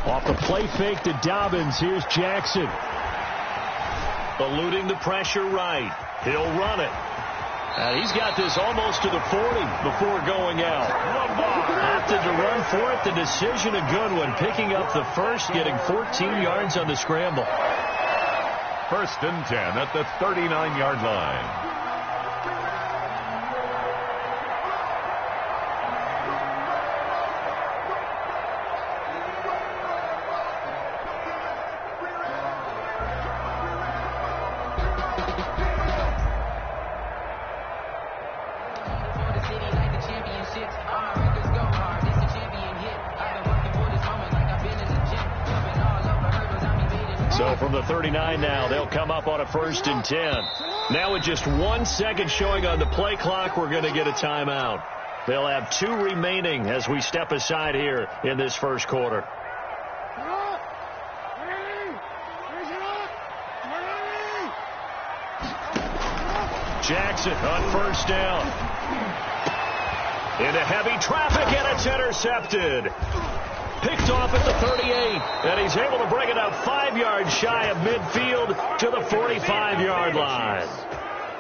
Off the play fake to Dobbins, here's Jackson. Eluding the pressure right. He'll run it. And he's got this almost to the 40 before going out. Opted to run for it. The decision a good one. Picking up the first, getting 14 yards on the scramble. 1st and 10 at the 39-yard line. So from the 39 now, they'll come up on a 1st and 10. Now with just 1 second showing on the play clock, we're going to get a timeout. They'll have 2 remaining as we step aside here in this first quarter. Jackson on 1st down. Into heavy traffic, and it's intercepted. Picked off at the 38, and he's able to bring it up 5 yards shy of midfield to the 45-yard line.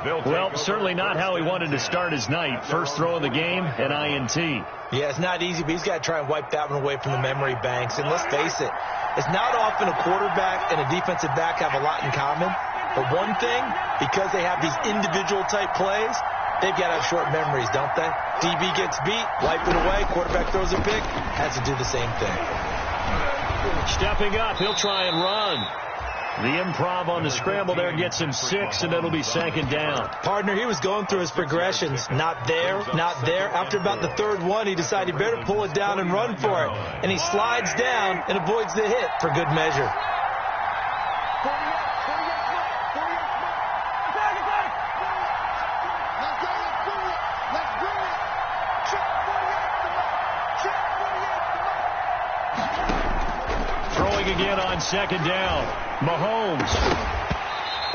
Well, certainly not how he wanted to start his night. First throw of the game, an INT. Yeah, it's not easy, but he's got to try and wipe that one away from the memory banks. And let's face it, it's not often a quarterback and a defensive back have a lot in common. But one thing, because they have these individual type plays, they've got to have short memories, don't they? DB gets beat, wipe it away, quarterback throws a pick, has to do the same thing. Stepping up, he'll try and run. The improv on the scramble there gets him 6, and it'll be 2nd down. Partner, he was going through his progressions. Not there, not there. After about the 3rd one, he decided he better pull it down and run for it. And he slides down and avoids the hit for good measure. Again on 2nd down. Mahomes.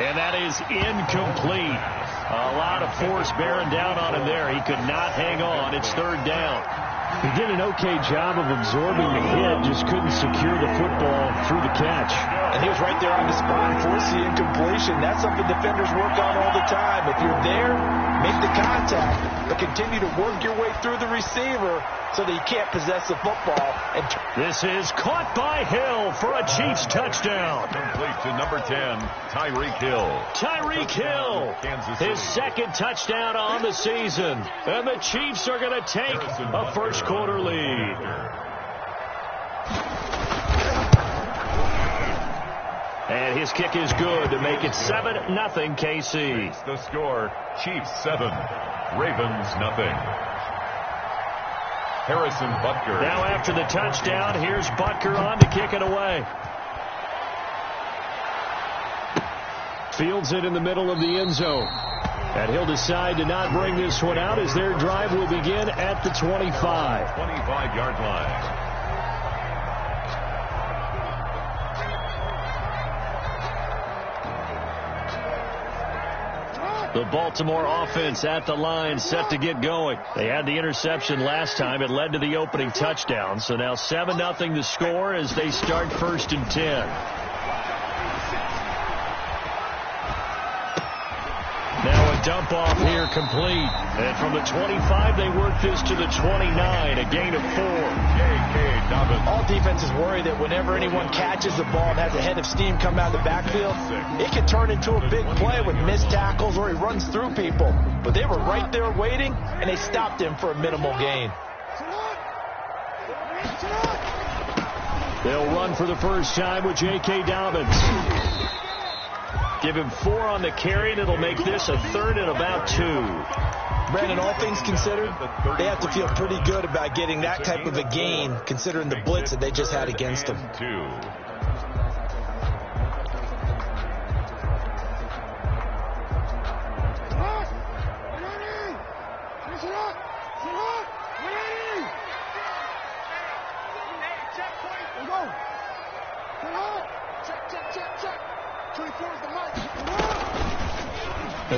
And that is incomplete. A lot of force bearing down on him there. He could not hang on. It's 3rd down. He did an okay job of absorbing the hit, just couldn't secure the football through the catch. And he was right there on the spot and forced the incompletion. That's something defenders work on all the time. If you're there, make the contact, but continue to work your way through the receiver so that you can't possess the football. And this is caught by Hill for a Chiefs touchdown. Complete to number 10, Tyreek Hill. Tyreek Hill, his 2nd touchdown on the season. And the Chiefs are going to take a first quarter lead. And his kick is good to make it 7-0 KC. The score, Chiefs 7, Ravens nothing. Harrison Butker. Now after the touchdown, here's Butker on to kick it away. Fields it in the middle of the end zone. And he'll decide to not bring this one out as their drive will begin at the 25. 25-yard line. The Baltimore offense at the line, set to get going. They had the interception last time. It led to the opening touchdown. So now 7-0 the score as they start 1st and 10. Now a dump off here complete. And from the 25, they work this to the 29, a gain of 4. All defenses worry that whenever anyone catches the ball and has a head of steam come out of the backfield, it can turn into a big play with missed tackles or he runs through people. But they were right there waiting, and they stopped him for a minimal gain. They'll run for the first time with J.K. Dobbins. Give him 4 on the carry, and it'll make this a 3rd and about 2. Brandon, all things considered, they have to feel pretty good about getting that type of a gain, considering the blitz that they just had against them.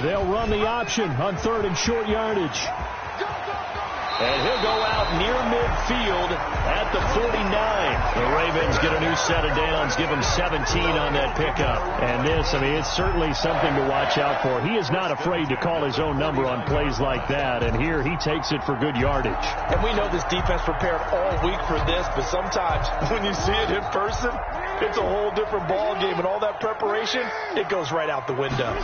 They'll run on the option on 3rd and short yardage. And he'll go out near midfield at the 49. The Ravens get a new set of downs, give him 17 on that pickup. And this, I mean, it's certainly something to watch out for. He is not afraid to call his own number on plays like that. And here he takes it for good yardage. And we know this defense prepared all week for this, but sometimes when you see it in person, it's a whole different ball game. And all that preparation, it goes right out the window.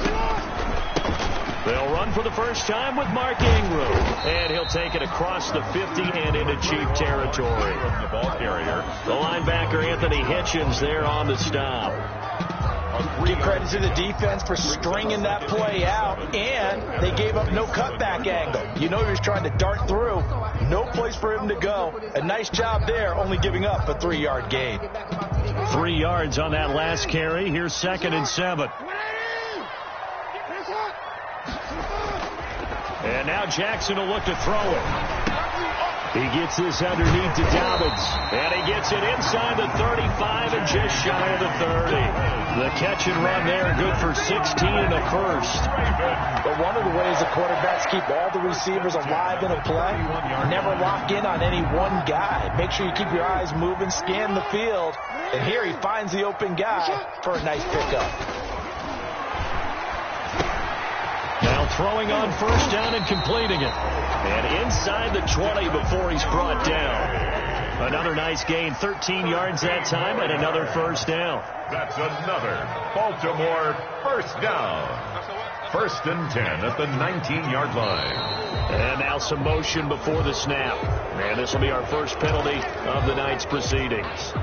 They'll run for the first time with Mark Ingram. And he'll take it across the 50 and into Chief territory. The ball carrier. The linebacker, Anthony Hitchens, there on the stop. Give credit to the defense for stringing that play out, and they gave up no cutback angle. You know he was trying to dart through. No place for him to go. A nice job there, only giving up a 3-yard gain. 3 yards on that last carry. Here's 2nd and 7. And now Jackson will look to throw it. He gets this underneath to Dobbins. And he gets it inside the 35 and just shy of the 30. The catch and run there, good for 16 and a first. But one of the ways the quarterbacks keep all the receivers alive in a play, never lock in on any one guy. Make sure you keep your eyes moving, scan the field. And here he finds the open guy for a nice pickup. Now throwing on first down and completing it. And inside the 20 before he's brought down. Another nice gain, 13 yards that time, and another first down. That's another Baltimore first down. 1st and 10 at the 19-yard line. And now some motion before the snap. And this will be our first penalty of the night's proceedings.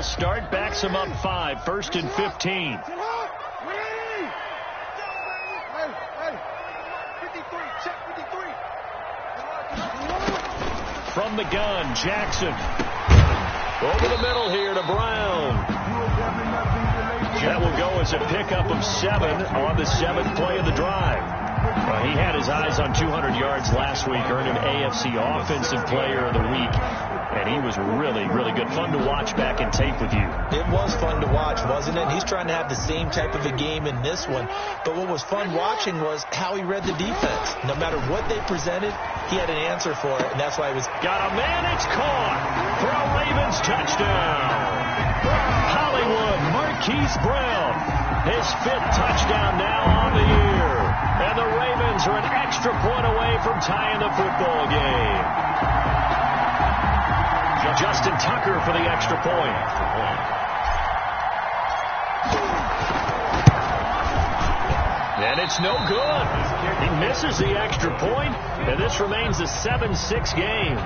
Start backs him up 5, 1st and 15. From the gun, Jackson. Over the middle here to Brown. That will go as a pickup of 7 on the 7th play of the drive. He had his eyes on 200 yards last week, earned an AFC Offensive Player of the Week. And he was really, really good. Fun to watch back in tape with you. It was fun to watch, wasn't it? He's trying to have the same type of a game in this one. But what was fun watching was how he read the defense. No matter what they presented, he had an answer for it. And that's why he was... Got a man, it's caught. For a Ravens touchdown. Hollywood Marquise Brown. His 5th touchdown now on the year. And the Ravens are an extra point away from tying the football game. Justin Tucker for the extra point. And it's no good. He misses the extra point, and this remains a 7-6 game.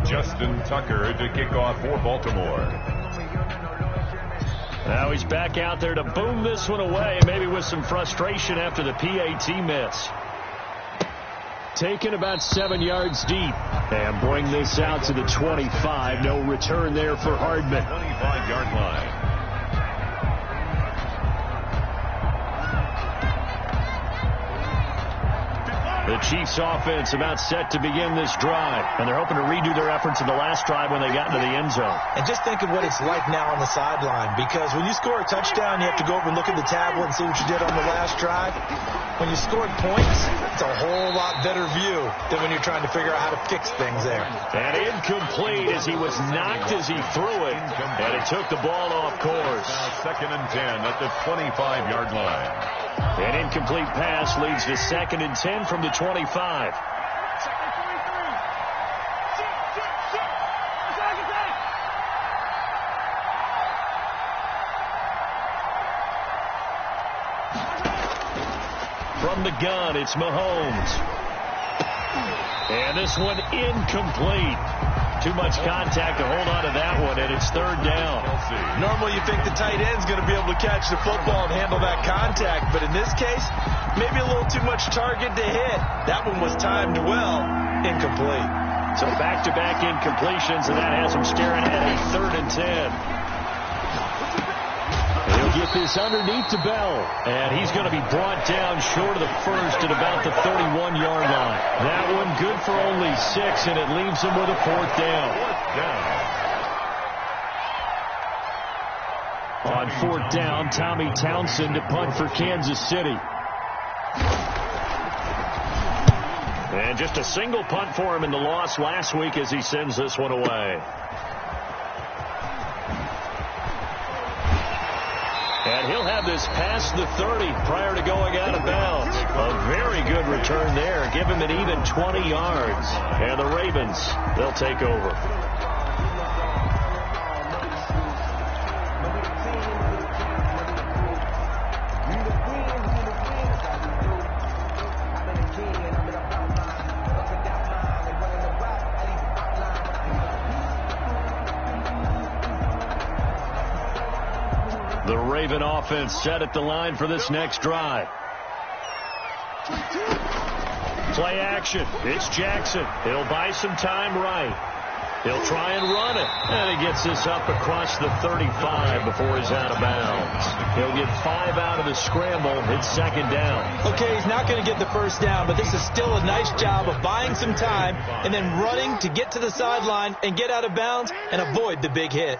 Justin Tucker to kick off for Baltimore. Now he's back out there to boom this one away, maybe with some frustration after the PAT miss. Taken about 7 yards deep. And bring this out to the 25. No return there for Hardman. 25-yard line. The Chiefs offense about set to begin this drive. And they're hoping to redo their efforts in the last drive when they got into the end zone. And just think of what it's like now on the sideline. Because when you score a touchdown, you have to go over and look at the tablet and see what you did on the last drive. When you scored points, it's a whole lot better view than when you're trying to figure out how to fix things there. And incomplete as he was knocked as he threw it. And it took the ball off course. Now 2nd and 10 at the 25-yard line. An incomplete pass leads to 2nd and 10 from the 25. From the gun, it's Mahomes. And this one incomplete. Too much contact to hold on to that one, and it's third down. Normally you think the tight end's going to be able to catch the football and handle that contact, but in this case, maybe a little too much target to hit. That one was timed well, incomplete. So back-to-back incompletions, and that has him staring at a 3rd and 10. He'll get this underneath to Bell, and he's going to be brought down short of the first at about the 31-yard line. That one good for only 6, and it leaves him with a 4th down. On 4th down, Tommy Townsend to punt for Kansas City. And just a single punt for him in the loss last week as he sends this one away. And he'll have this past the 30 prior to going out of bounds. A very good return there. Give him an even 20 yards. And the Ravens, they'll take over. The Raven offense set at the line for this next drive. Play action. It's Jackson. He'll buy some time right. He'll try and run it. And he gets this up across the 35 before he's out of bounds. He'll get 5 out of the scramble. It's 2nd down. Okay, he's not going to get the first down, but this is still a nice job of buying some time and then running to get to the sideline and get out of bounds and avoid the big hit.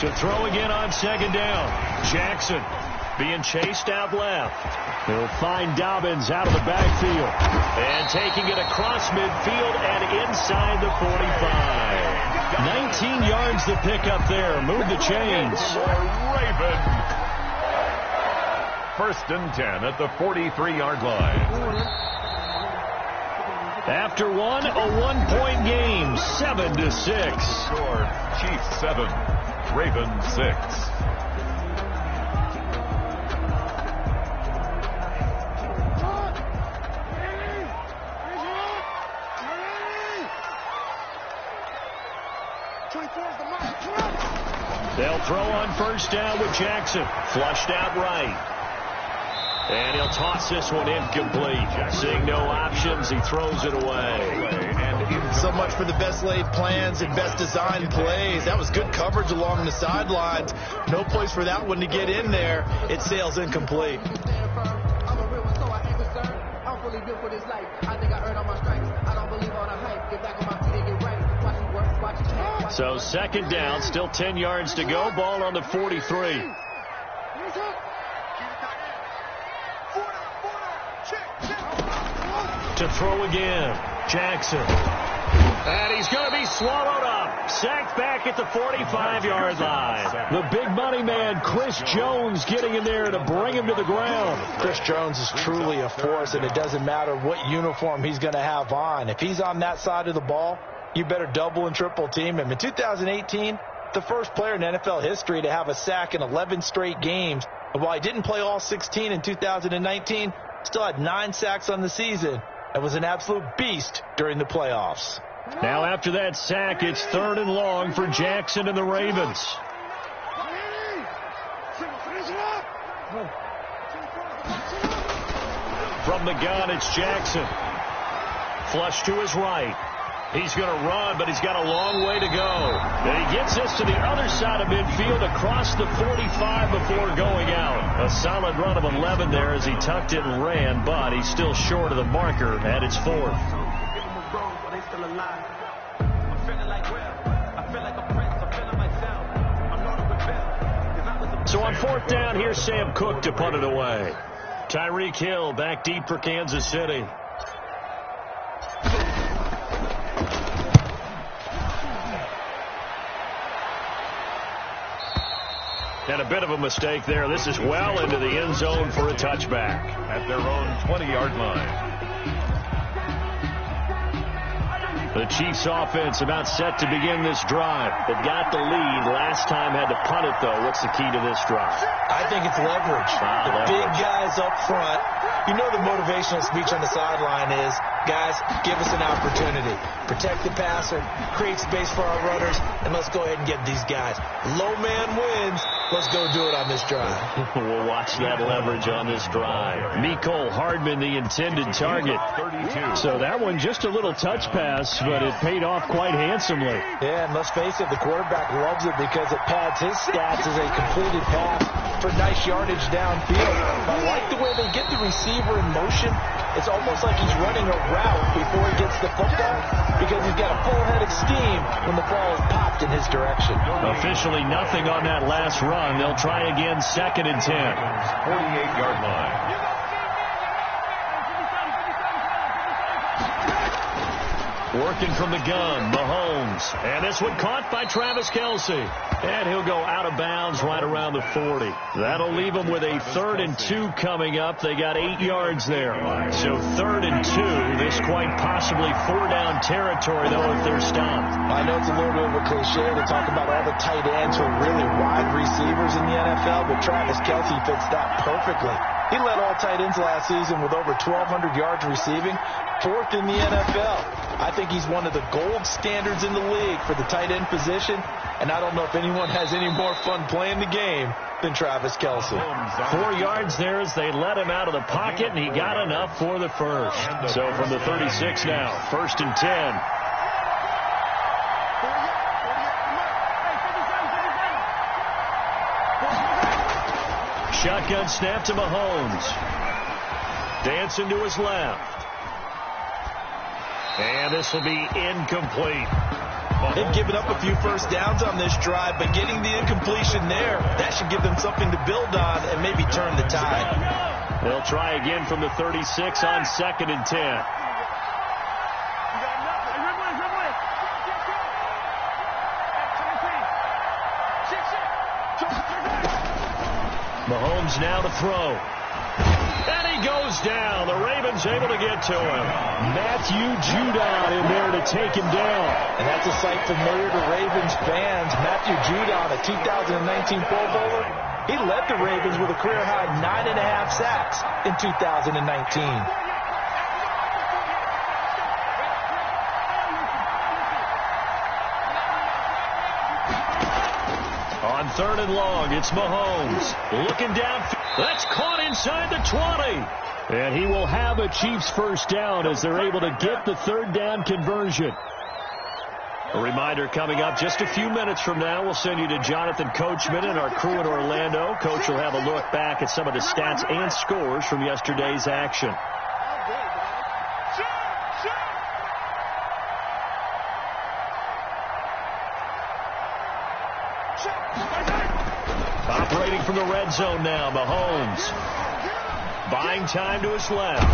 To throw again on 2nd down. Jackson being chased out left. He'll find Dobbins out of the backfield. And taking it across midfield and inside the 45. 19 yards to pick up there. Move the chains. Raven. 1st and 10 at the 43-yard line. After one, a 1-point game. 7-6. Score, Chiefs 7. Ravens 6. They'll throw on 1st down with Jackson. Flushed out right. And he'll toss this one incomplete. Seeing no options, he throws it away. So much for the best laid plans and best designed plays. That was good coverage along the sidelines. No place for that one to get in there. It sails incomplete. So 2nd down, still 10 yards to go. Ball on the 43. To throw again. Jackson. And he's going to be swallowed up. Sacked back at the 45-yard line. The big money man, Chris Jones, getting in there to bring him to the ground. Chris Jones is truly a force, and it doesn't matter what uniform he's going to have on. If he's on that side of the ball, you better double and triple team him. In 2018, the first player in NFL history to have a sack in 11 straight games. And while he didn't play all 16 in 2019, still had 9 sacks on the season. And was an absolute beast during the playoffs. Now after that sack, it's 3rd and long for Jackson and the Ravens. From the gun, it's Jackson. Flush to his right. He's going to run, but he's got a long way to go. And he gets this to the other side of midfield across the 45 before going out. A solid run of 11 there as he tucked it and ran, but he's still short of the marker at its 4th. So on 4th down, here's Sam Cook to punt it away. Tyreek Hill back deep for Kansas City. And a bit of a mistake there. This is well into the end zone for a touchback. At their own 20-yard line. The Chiefs offense about set to begin this drive. They've got the lead. Last time had to punt it, though. What's the key to this drive? I think it's leverage. The big guys up front You know the motivational speech on the sideline is, guys, give us an opportunity. Protect the passer, create space for our runners, and let's go ahead and get these guys. Low man wins. Let's go do it on this drive. We'll watch that leverage on this drive. Mecole Hardman, the intended target. 32. So that one just a little touch pass, but it paid off quite handsomely. Yeah, and let's face it, the quarterback loves it because it pads his stats as a completed pass for nice yardage downfield. I like the way they get the receiver in motion. It's almost like he's running a route before he gets the football because he's got a full head of steam when the ball is popped in his direction. Officially nothing on that last run. They'll try again, 2nd and 10. 48-yard line. Working from the gun, Mahomes. And this one caught by Travis Kelce. And he'll go out of bounds right around the 40. That'll leave them with a 3rd and 2 coming up. They got 8 yards there. So 3rd and 2. This quite possibly 4-down territory, though, if they're stopped. I know it's a little bit of a cliche to talk about all the tight ends who are really wide receivers in the NFL, but Travis Kelce fits that perfectly. He led all tight ends last season with over 1,200 yards receiving, 4th in the NFL. I think he's one of the gold standards in the league for the tight end position, and I don't know if anyone has any more fun playing the game than Travis Kelce. 4 yards there as they let him out of the pocket, and he got enough for the first. So from the 36 now, 1st and 10. Shotgun snap to Mahomes. Dancing to his left. And this will be incomplete. They've given up a few first downs on this drive, but getting the incompletion there, that should give them something to build on and maybe turn the tide. They'll try again from the 36 on 2nd and 10. Mahomes now to throw. And he goes down. The Ravens able to get to him. Matthew Judon in there to take him down. And that's a sight familiar to Ravens fans. Matthew Judon, a 2019 Pro Bowler, he led the Ravens with a career-high 9.5 sacks in 2019. On 3rd and long, it's Mahomes. Looking down. That's caught inside the 20. And he will have a Chiefs first down as they're able to get the 3rd down conversion. A reminder coming up just a few minutes from now. We'll send you to Jonathan Coachman and our crew in Orlando. Coach will have a look back at some of the stats and scores from yesterday's action. Operating from the red zone now, Mahomes. Buying time to his left.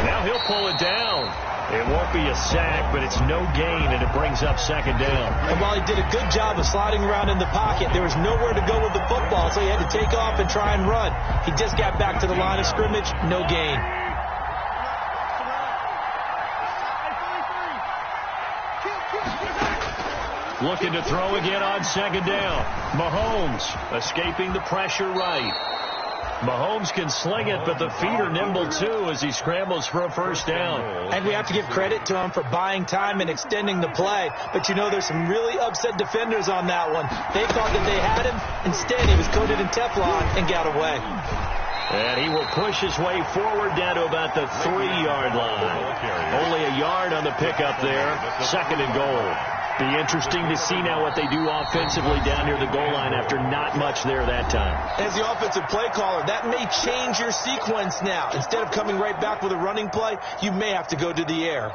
Now he'll pull it down. It won't be a sack, but it's no gain, and it brings up 2nd down. And while he did a good job of sliding around in the pocket, there was nowhere to go with the football, so he had to take off and try and run. He just got back to the line of scrimmage, no gain. Looking to throw again on 2nd down. Mahomes escaping the pressure right. Mahomes can sling it, but the feet are nimble too as he scrambles for a first down. And we have to give credit to him for buying time and extending the play. But you know, there's some really upset defenders on that one. They thought that they had him. Instead, he was coated in Teflon and got away. And he will push his way forward down to about the 3-yard line. Only a yard on the pickup there. 2nd and goal. Be interesting to see now what they do offensively down near the goal line after not much there that time. As the offensive play caller, that may change your sequence now. Instead of coming right back with a running play, you may have to go to the air.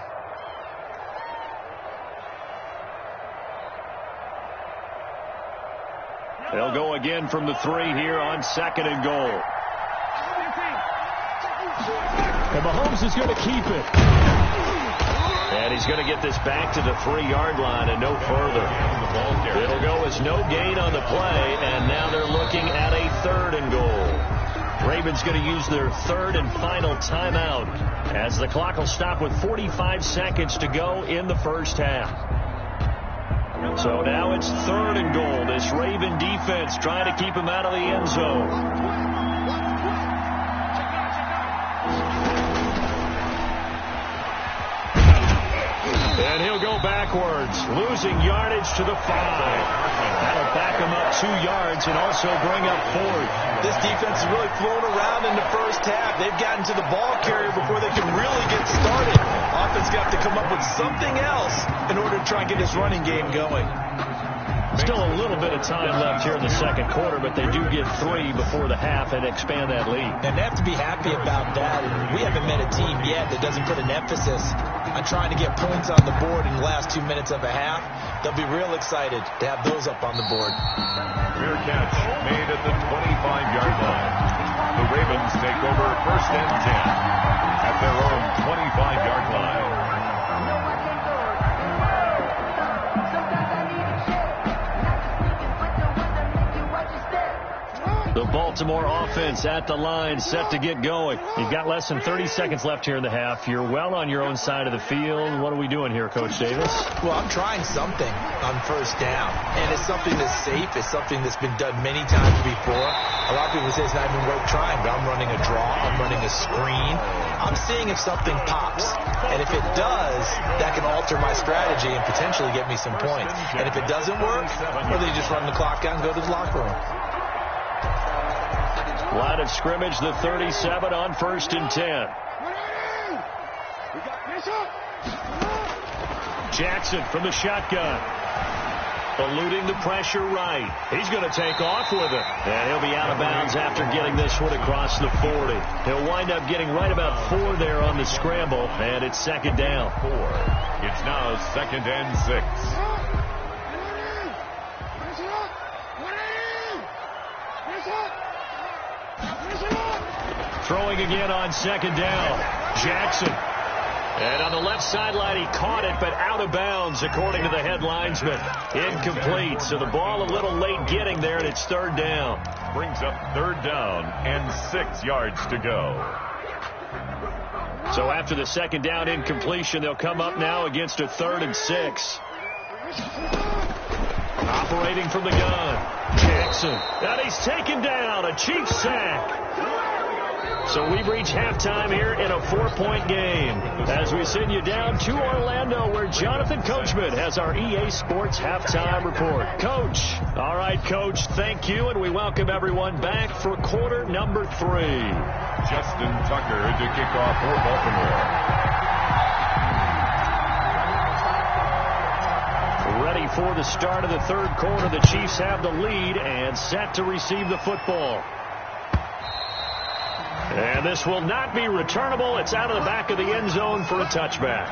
They'll go again from the 3 here on 2nd and goal. And Mahomes is going to keep it. And he's going to get this back to the 3-yard line and no further. It'll go as no gain on the play, and now they're looking at a 3rd and goal. Ravens going to use their 3rd and final timeout as the clock will stop with 45 seconds to go in the first half. So now it's 3rd and goal. This Raven defense trying to keep him out of the end zone. And he'll go backwards, losing yardage to the 5. That'll back him up 2 yards and also bring up 4th. This defense is really flown around in the first half. They've gotten to the ball carrier before they can really get started. Offense got to come up with something else in order to try and get this running game going. Still a little bit of time left here in the second quarter, but they do get 3 before the half and expand that lead. And they have to be happy about that. We haven't met a team yet that doesn't put an emphasis on trying to get points on the board in the last 2 minutes of a half. They'll be real excited to have those up on the board. Rear catch made at the 25-yard line. The Ravens take over 1st and 10 at their own 25-yard line. The Baltimore offense at the line, set to get going. You've got less than 30 seconds left here in the half. You're well on your own side of the field. What are we doing here, Coach Davis? Well, I'm trying something on 1st down, and it's something that's safe. It's something that's been done many times before. A lot of people say it's not even worth trying, but I'm running a draw. I'm running a screen. I'm seeing if something pops, and if it does, that can alter my strategy and potentially get me some points. And if it doesn't work, well, then you just run the clock out and go to the locker room. Line of scrimmage, the 37 on 1st and 10. Jackson from the shotgun. Eluding the pressure right. He's going to take off with it. And he'll be out of bounds after getting this one across the 40. He'll wind up getting right about 4 there on the scramble, and it's 2nd down. 4. It's now 2nd and 6. Throwing again on 2nd down. Jackson. And on the left sideline, he caught it, but out of bounds, according to the head linesman. Incomplete. So the ball a little late getting there, and it's 3rd down. Brings up 3rd down and 6 yards to go. So after the 2nd down incompletion, they'll come up now against a 3rd and 6. Operating from the gun. Jackson. And he's taken down. A cheap sack. So we've reached halftime here in a 4-point game as we send you down to Orlando where Jonathan Coachman has our EA Sports halftime report. Coach. All right, Coach, thank you, and we welcome everyone back for quarter number 3. Justin Tucker to kick off for Baltimore. Ready for the start of the 3rd quarter. The Chiefs have the lead and set to receive the football. And this will not be returnable. It's out of the back of the end zone for a touchback.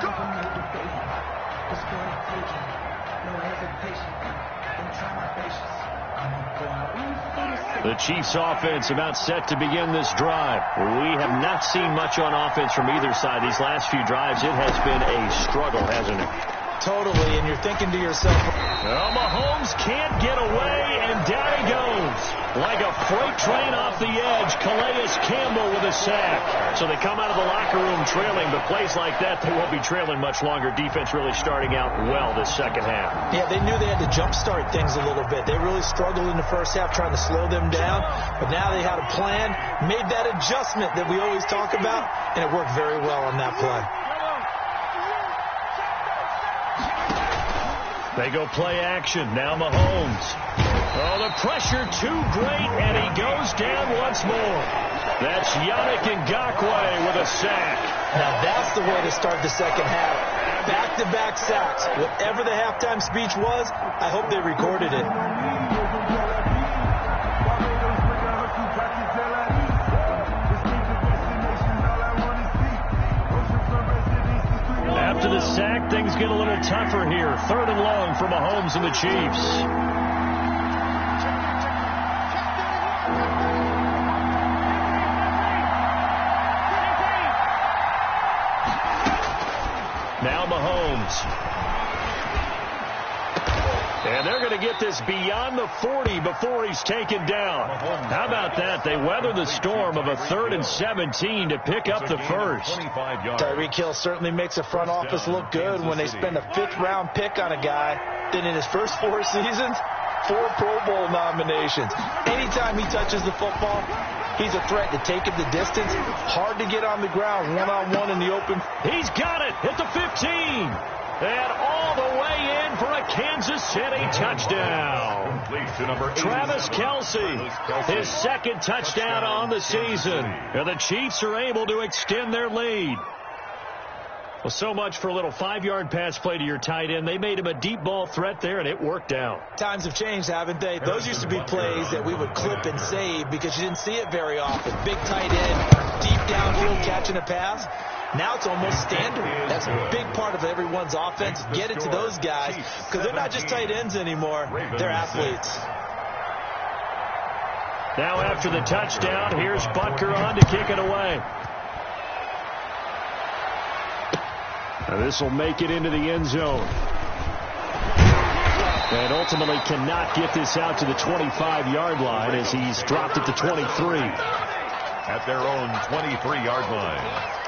The Chiefs offense about set to begin this drive. We have not seen much on offense from either side. These last few drives, it has been a struggle, hasn't it? Totally, and you're thinking to yourself, well, Mahomes can't get away, and down he goes. Like a freight train off the edge, Calais Campbell with a sack. So they come out of the locker room trailing, but plays like that, they won't be trailing much longer. Defense really starting out well this second half. Yeah, they knew they had to jumpstart things a little bit. They really struggled in the first half trying to slow them down, but now they had a plan, made that adjustment that we always talk about, and it worked very well on that play. They go play action. Now Mahomes. Oh, the pressure too great, and he goes down once more. That's Yannick Ngakoue with a sack. Now that's the way to start the second half. Back-to-back sacks. Whatever the halftime speech was, I hope they recorded it. After the sack, things get a little tougher here. 3rd and long for Mahomes and the Chiefs. Now Mahomes. And they're going to get this beyond the 40 before he's taken down. How about that? They weather the storm of a 3rd and 17 to pick up the first. Tyreek Hill certainly makes the front office look good when they spend a 5th-round pick on a guy. Then in his first 4 seasons, 4 Pro Bowl nominations. Anytime he touches the football, he's a threat to take it the distance. Hard to get on the ground one-on-one in the open. He's got it at the 15. And all the way in for a Kansas City touchdown. Travis Kelce, his second touchdown on the season. And the Chiefs are able to extend their lead. Well, so much for a little 5-yard pass play to your tight end. They made him a deep ball threat there, and it worked out. Times have changed, haven't they? Those used to be plays that we would clip and save because you didn't see it very often. Big tight end, deep downfield catching a pass. Now it's almost standard. That's a big part of everyone's offense. Get it to those guys because they're not just tight ends anymore. They're athletes. Now after the touchdown, here's Butker on to kick it away. This will make it into the end zone. And ultimately cannot get this out to the 25-yard line as he's dropped it to 23. At their own 23-yard line.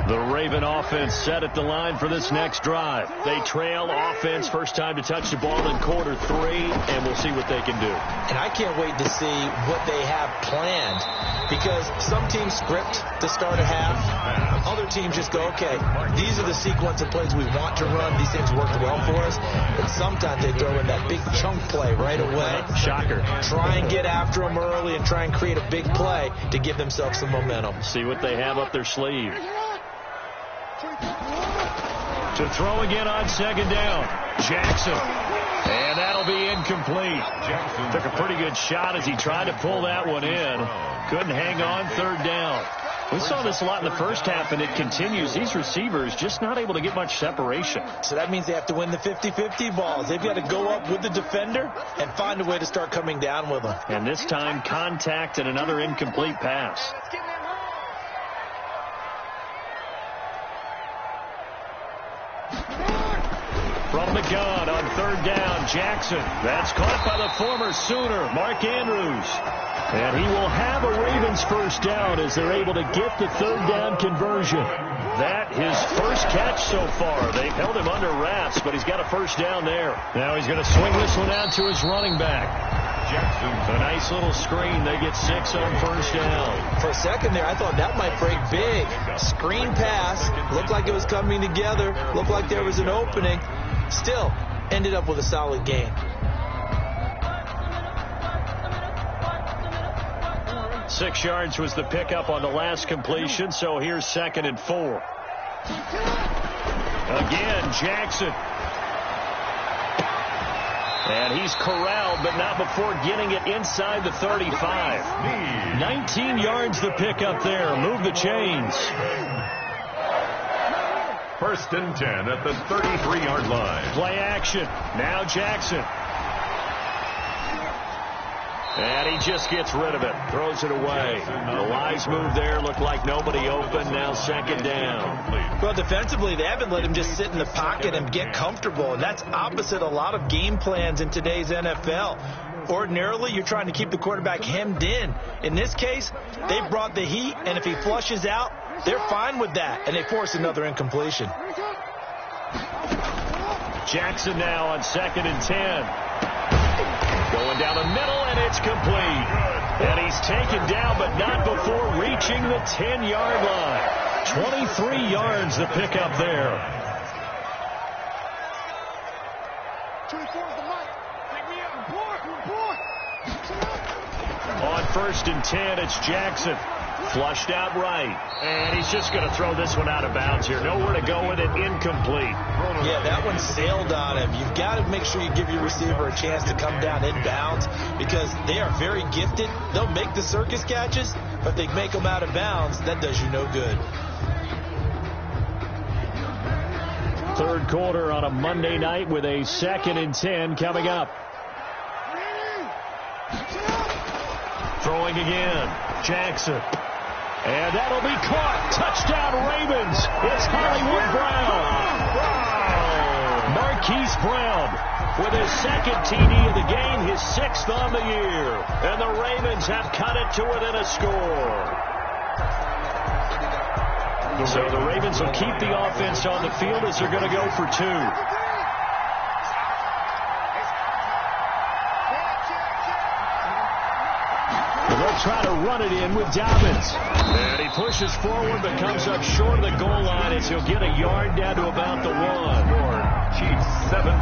The Raven offense set at the line for this next drive. They trail offense, first time to touch the ball in quarter 3, and we'll see what they can do. And I can't wait to see what they have planned because some teams script to start a half. Other teams just go, okay, these are the sequence of plays we want to run. These things work well for us. But sometimes they throw in that big chunk play right away. Shocker. Try and get after them early and try and create a big play to give themselves some momentum. See what they have up their sleeve. To throw again on second down. Jackson. And that'll be incomplete. Took a pretty good shot as he tried to pull that one in. Couldn't hang on third down. We saw this a lot in the first half, and it continues. These receivers just not able to get much separation. So that means they have to win the 50-50 balls. They've got to go up with the defender and find a way to start coming down with them. And this time, contact and another incomplete pass. From the gun on third down, Jackson. That's caught by the former Sooner, Mark Andrews. And he will have a Ravens first down as they're able to get the third down conversion. That his first catch so far. They've held him under wraps, but he's got a first down there. Now he's going to swing this one out to his running back. Jackson, a nice little screen. They get 6 on first down. For a second there, I thought that might break big. Screen pass. Looked like it was coming together. Looked like there was an opening. Still, ended up with a solid gain. Six yards was the pickup on the last completion, so here's 2nd and 4. Again, Jackson. And he's corralled, but not before getting it inside the 35. 19 yards the pickup there. Move the chains. 1st and 10 at the 33-yard line. Play action. Now Jackson. And he just gets rid of it. Throws it away. The wise move there. Looked like nobody open. Now 2nd down. Well, defensively, they haven't let him just sit in the pocket and get comfortable. And that's opposite a lot of game plans in today's NFL. Ordinarily, you're trying to keep the quarterback hemmed in. In this case, they brought the heat, and if he flushes out, they're fine with that, and they force another incompletion. Jackson now on 2nd and 10. Going down the middle, and it's complete. And he's taken down, but not before reaching the 10-yard line. 23 yards the pickup there. On 1st and 10, it's Jackson. Flushed out right. And he's just going to throw this one out of bounds here. Nowhere to go with it. Incomplete. Yeah, that one sailed on him. You've got to make sure you give your receiver a chance to come down in bounds because they are very gifted. They'll make the circus catches, but if they make them out of bounds, that does you no good. Third quarter on a Monday night with a 2nd and 10 coming up. Throwing again. Jackson. And that'll be caught. Touchdown Ravens. It's Hollywood Brown. Marquise Brown with his 2nd TD of the game, his 6th on the year. And the Ravens have cut it to within a score. So the Ravens will keep the offense on the field as they're going to go for 2. The They'll try to run it in with Dobbins. And he pushes forward but comes up short of the goal line as he'll get a yard down to about the 1. Chiefs 17,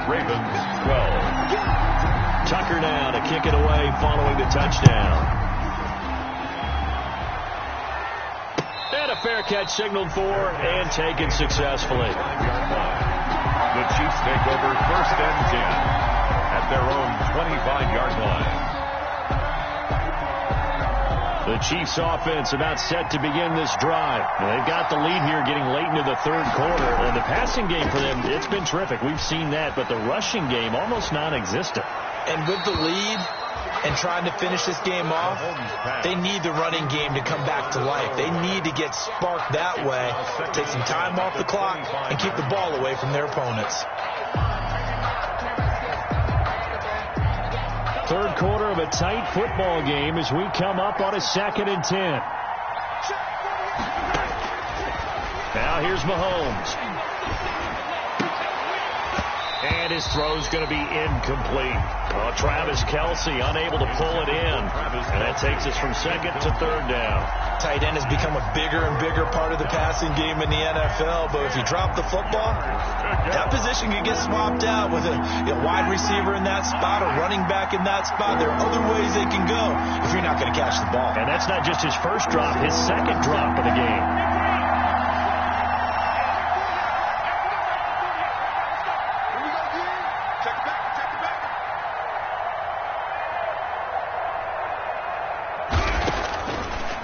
Ravens 12. Tucker now to kick it away following the touchdown. And a fair catch signaled for and taken successfully. The Chiefs take over 1st and 10 at their own 25-yard line. The Chiefs offense about set to begin this drive. They've got the lead here getting late into the 3rd quarter. And the passing game for them, it's been terrific. We've seen that, but the rushing game almost non-existent. And with the lead and trying to finish this game off, they need the running game to come back to life. They need to get sparked that way, take some time off the clock, and keep the ball away from their opponents. 3rd quarter of a tight football game as we come up on a 2nd and 10. Now here's Mahomes. And his throw's going to be incomplete. Well, Travis Kelce unable to pull it in. And that takes us from 2nd to 3rd down. Tight end has become a bigger and bigger part of the passing game in the NFL. But if you drop the football, that position can get swapped out with a wide receiver in that spot, a running back in that spot. There are other ways they can go if you're not going to catch the ball. And that's not just his first drop, his 2nd drop of the game.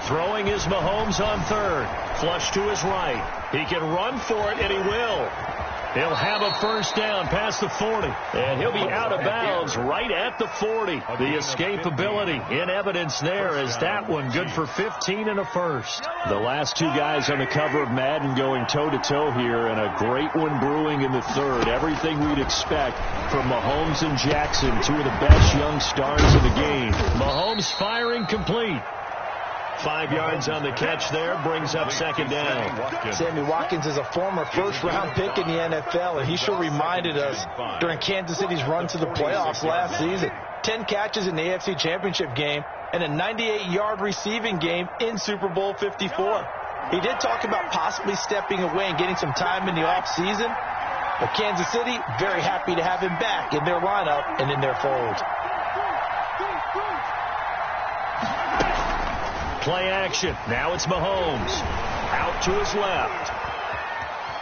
Throwing is Mahomes on 3rd. Flush to his right. He can run for it, and he will. He'll have a 1st down past the 40. And he'll be out of bounds right at the 40. The escapability in evidence there as that one good for 15 and a 1st. The last 2 guys on the cover of Madden going toe-to-toe here, and a great one brewing in the 3rd. Everything we'd expect from Mahomes and Jackson, 2 of the best young stars in the game. Mahomes firing complete. 5 yards on the catch there, brings up 2nd down. Sammy Watkins is a former 1st-round pick in the NFL, and he sure reminded us during Kansas City's run to the playoffs last season. 10 catches in the AFC Championship game and a 98-yard receiving game in Super Bowl 54. He did talk about possibly stepping away and getting some time in the offseason, but Kansas City very happy to have him back in their lineup and in their fold. Play action. Now it's Mahomes. Out to his left.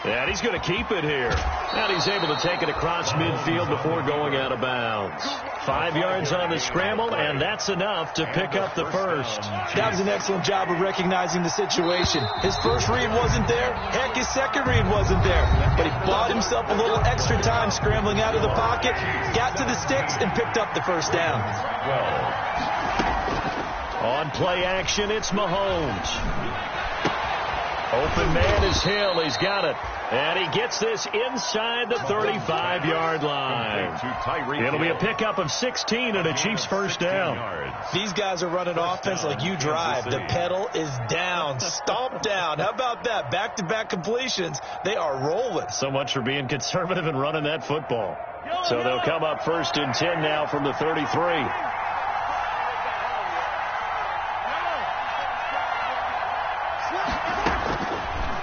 And he's going to keep it here. And he's able to take it across midfield before going out of bounds. 5 yards on the scramble, and that's enough to pick up the 1st. That was an excellent job of recognizing the situation. His 1st read wasn't there. Heck, his 2nd read wasn't there. But he bought himself a little extra time scrambling out of the pocket, got to the sticks, and picked up the 1st down. On play action, it's Mahomes. Open man is Hill. He's got it. And he gets this inside the 35-yard line. It'll be a pickup of 16 and a Chiefs 1st down. These guys are running offense like you drive. The pedal is down, stomped down. How about that? Back-to-back completions. They are rolling. So much for being conservative and running that football. So they'll come up 1st and 10 now from the 33.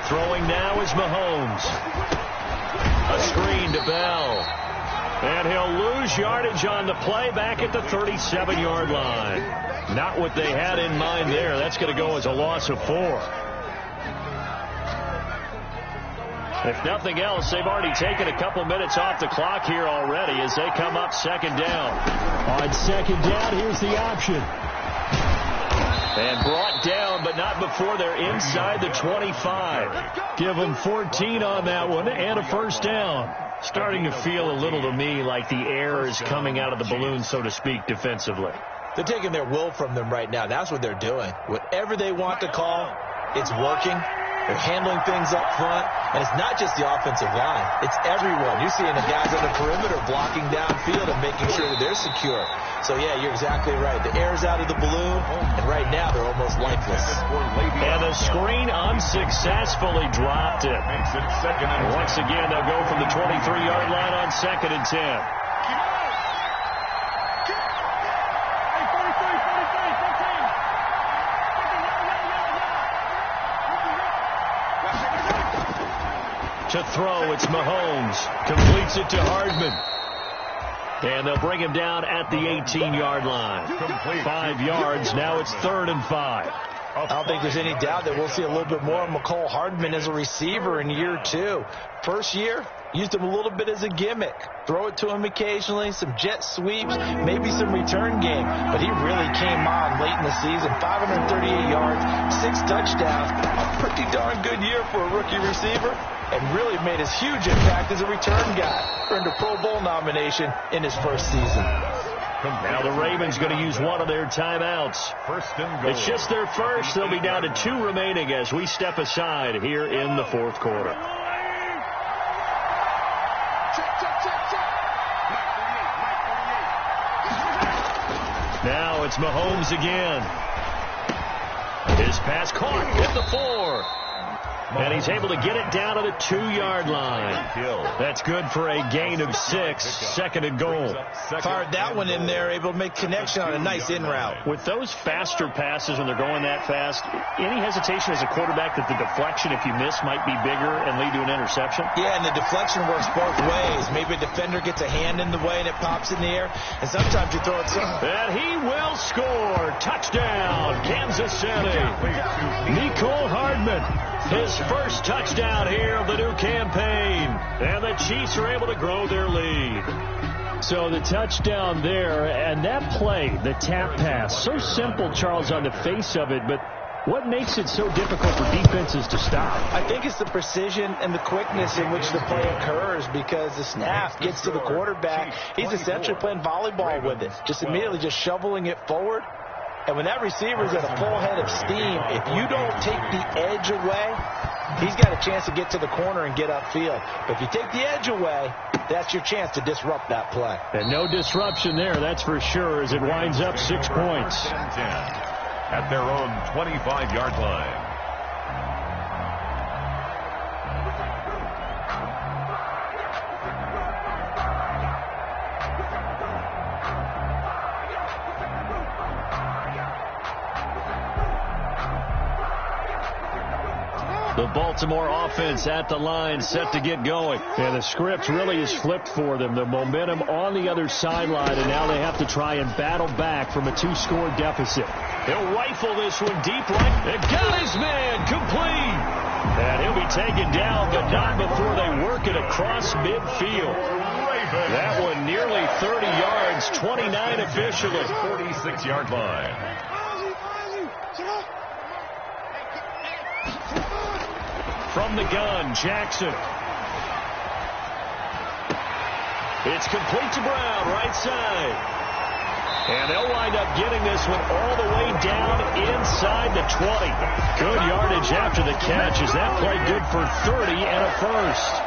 Throwing now is Mahomes. A screen to Bell. And he'll lose yardage on the play back at the 37-yard line. Not what they had in mind there. That's going to go as a loss of 4. If nothing else, they've already taken a couple minutes off the clock here already as they come up 2nd down. On 2nd down, here's the option. And brought down, but not before they're inside the 25. Give them 14 on that one and a 1st down. Starting to feel a little to me like the air is coming out of the balloon, so to speak, defensively. They're taking their will from them right now. That's what they're doing. Whatever they want to call, it's working. They're handling things up front. And it's not just the offensive line. It's everyone. You're seeing the guys on the perimeter blocking downfield and making sure that they're secure. So, yeah, you're exactly right. The air's out of the balloon, and right now they're almost lifeless. And the screen unsuccessfully dropped it. Once again, they'll go from the 23-yard line on 2nd and 10. To throw, it's Mahomes. Completes it to Hardman. And they'll bring him down at the 18-yard line. 5 yards. Now it's 3rd and 5. I don't think there's any doubt that we'll see a little bit more of McCole Hardman as a receiver in year 2. First year, used him a little bit as a gimmick. Throw it to him occasionally, some jet sweeps, maybe some return game. But he really came on late in the season. 538 yards, 6 touchdowns. A pretty darn good year for a rookie receiver. And really made his huge impact as a return guy. Earned a Pro Bowl nomination in his first season. Now the Ravens going to use one of their timeouts. First and goal. It's just their first. They'll be down to 2 remaining as we step aside here in the 4th quarter. Now it's Mahomes again. His pass caught at the 4. And he's able to get it down to the 2-yard line. That's good for a gain of 6. 2nd and goal. Fired that one in there, able to make connection on a nice in route. With those faster passes when they're going that fast, any hesitation as a quarterback that the deflection, if you miss, might be bigger and lead to an interception? Yeah, and the deflection works both ways. Maybe a defender gets a hand in the way and it pops in the air, and sometimes you throw it somewhere. And he will score. Touchdown, Kansas City. Mecole Hardman. His first touchdown here of the new campaign. And the Chiefs are able to grow their lead. So the touchdown there, and that play, the tap pass, so simple, Charles, on the face of it, but what makes it so difficult for defenses to stop? I think it's the precision and the quickness in which the play occurs, because the snap gets to the quarterback. He's essentially playing volleyball with it, just immediately just shoveling it forward. And when that receiver's at a full head of steam, if you don't take the edge away, he's got a chance to get to the corner and get upfield. But if you take the edge away, that's your chance to disrupt that play. And no disruption there, that's for sure, as it winds up 6 points. At their own 25-yard line. The Baltimore offense at the line, set to get going. And the script really is flipped for them. The momentum on the other sideline, and now they have to try and battle back from a 2-score deficit. He'll rifle this one deep right. And got his man complete. And he'll be taken down, but not before they work it across midfield. That one nearly 30 yards, 29 officially. 46-yard line. From the gun, Jackson. It's complete to Brown, right side. And they'll wind up getting this one all the way down inside the 20. Good yardage after the catch. Is that play good for 30 and a first?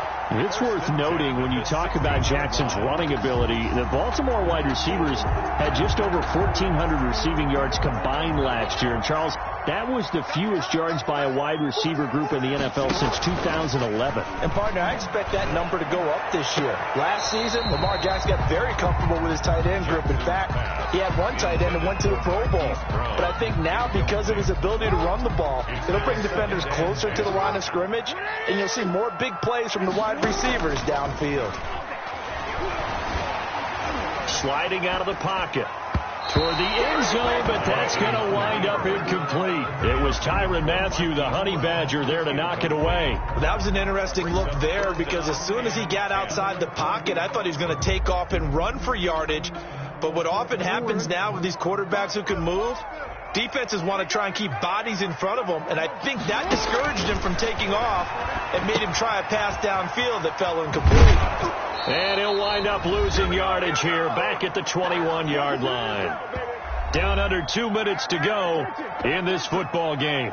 It's worth noting when you talk about Jackson's running ability, the Baltimore wide receivers had just over 1,400 receiving yards combined last year. And Charles, that was the fewest yards by a wide receiver group in the NFL since 2011. And, partner, I expect that number to go up this year. Last season, Lamar Jackson got very comfortable with his tight end group. In fact, he had one tight end that went to the Pro Bowl. But I think now, because of his ability to run the ball, it'll bring defenders closer to the line of scrimmage, and you'll see more big plays from the wide receivers downfield. Sliding out of the pocket toward the end zone, but that's going to wind up incomplete. It was Tyrann Mathieu, the Honey Badger, there to knock it away. That was an interesting look there, because as soon as he got outside the pocket, I thought he was going to take off and run for yardage. But what often happens now with these quarterbacks who can move, defenses want to try and keep bodies in front of them, and I think that discouraged him from taking off and made him try a pass downfield that fell incomplete. And he'll wind up losing yardage here, back at the 21-yard line. Down under 2 minutes to go in this football game.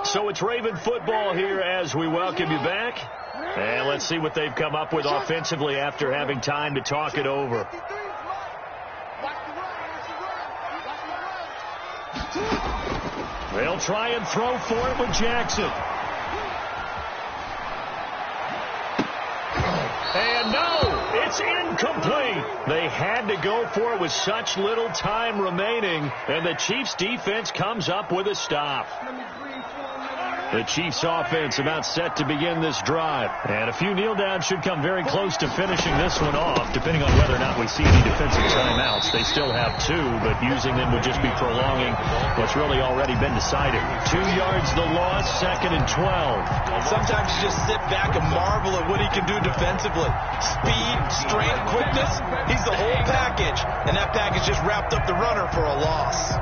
So it's Raven football here as we welcome you back. And let's see what they've come up with offensively after having time to talk it over. They'll try and throw for it with Jackson. It's incomplete. They had to go for it with such little time remaining, and the Chiefs defense comes up with a stop. The Chiefs offense about set to begin this drive. And a few kneel downs should come very close to finishing this one off, depending on whether or not we see any defensive timeouts. They still have 2, but using them would just be prolonging what's really already been decided. 2 yards the loss, 2nd and 12. Sometimes you just sit back and marvel at what he can do defensively. Speed, strength, quickness, he's the whole package. And that package just wrapped up the runner for a loss.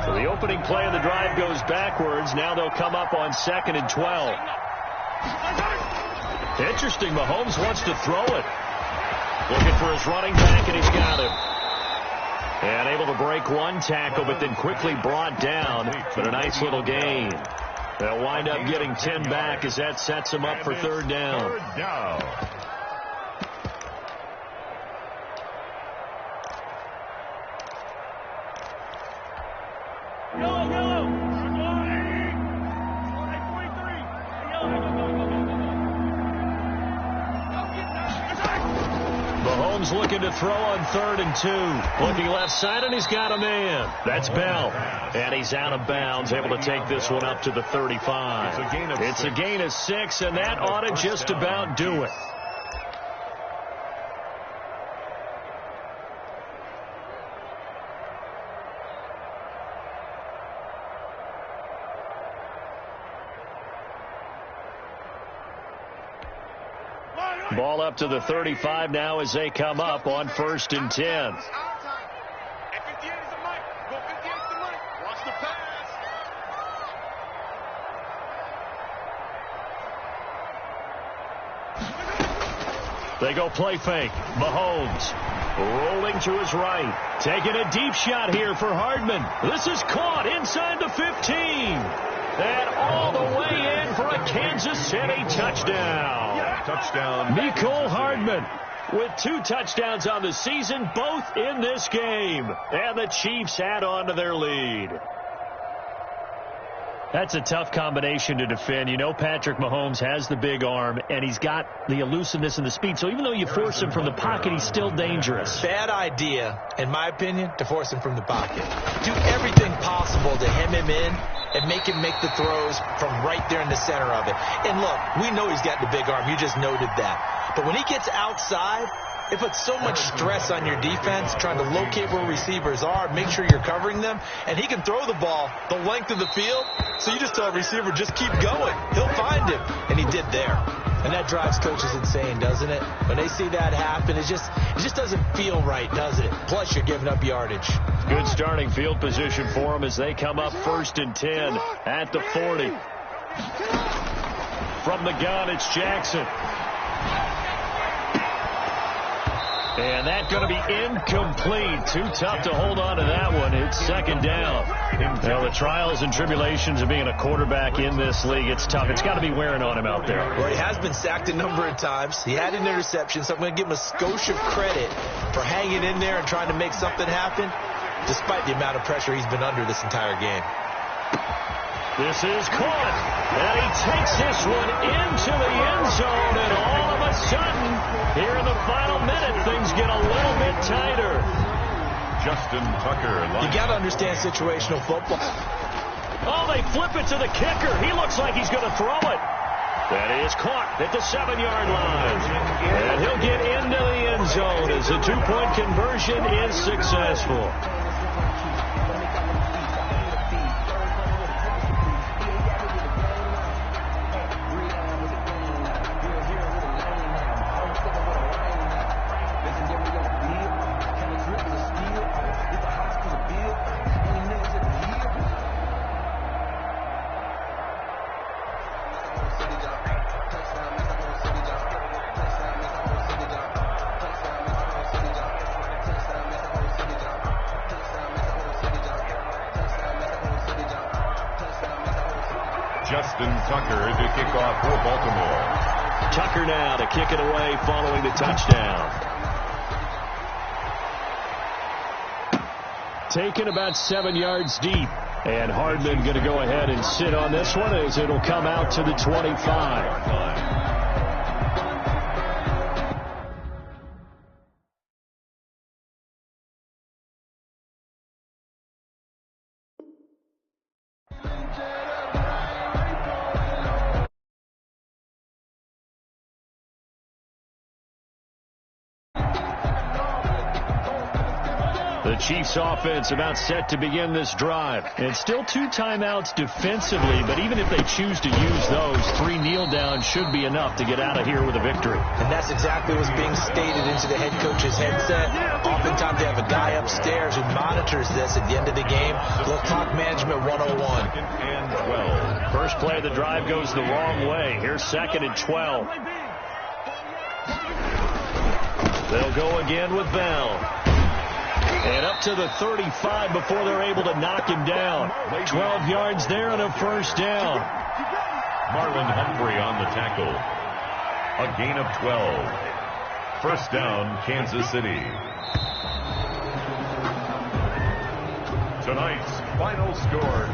So the opening play of the drive goes backwards. Now they'll come up on 2nd and 12. Interesting. Mahomes wants to throw it. Looking for his running back, and he's got him. And able to break one tackle, but then quickly brought down. But a nice little gain. They'll wind up getting 10 back as that sets him up for 3rd down. 3rd down. Mahomes looking to throw on 3rd and 2. Looking left side, and he's got a man. That's Bell. And he's out of bounds, able to take this one up to the 35. It's a gain of 6, and that ought to just about do it. Ball up to the 35 now as they come up on 1st and 10. They go play fake. Mahomes rolling to his right. Taking a deep shot here for Hardman. This is caught inside the 15. And all the way in for a Kansas City touchdown. Touchdown. Mecole Hardman with 2 touchdowns on the season, both in this game. And the Chiefs add on to their lead. That's a tough combination to defend. You know Patrick Mahomes has the big arm, and he's got the elusiveness and the speed. So even though you force him from the pocket, he's still dangerous. Bad idea, in my opinion, to force him from the pocket. Do everything possible to hem him in and make him make the throws from right there in the center of it. And look, we know he's got the big arm. You just noted that. But when he gets outside, it puts so much stress on your defense trying to locate where receivers are, make sure you're covering them, and he can throw the ball the length of the field, so you just tell a receiver, just keep going. He'll find him, and he did there. And that drives coaches insane, doesn't it? When they see that happen, it just doesn't feel right, does it? Plus, you're giving up yardage. Good starting field position for them as they come up 1st and 10 at the 40. From the gun, it's Jackson. And that's going to be incomplete. Too tough to hold on to that one. It's 2nd down. Now, the trials and tribulations of being a quarterback in this league, it's tough. It's got to be wearing on him out there. Well, he has been sacked a number of times. He had an interception, so I'm going to give him a skosh of credit for hanging in there and trying to make something happen, despite the amount of pressure he's been under this entire game. This is caught, and he takes this one into the end zone, and all of a sudden, here in the final minute, things get a little bit tighter. Justin Tucker. You got to understand situational football. Oh, they flip it to the kicker. He looks like he's going to throw it. That is caught at the 7-yard line. And he'll get into the end zone as the 2-point conversion is successful. Justin Tucker to kick off for Baltimore. Tucker now to kick it away following the touchdown. Taken about 7 yards deep. And Hardman going to go ahead and sit on this one as it'll come out to the 25. The Chiefs offense about set to begin this drive. And still 2 timeouts defensively, but even if they choose to use those, 3 kneel downs should be enough to get out of here with a victory. And that's exactly what's being stated into the head coach's headset. Oftentimes they have a guy upstairs who monitors this at the end of the game. Let's talk management 101. And 12. First play of the drive goes the wrong way. Here's 2nd and 12. They'll go again with Bell. And up to the 35 before they're able to knock him down. 12 yards there and a first down. Marlon Humphrey on the tackle. A gain of 12. First down, Kansas City. Tonight's final score,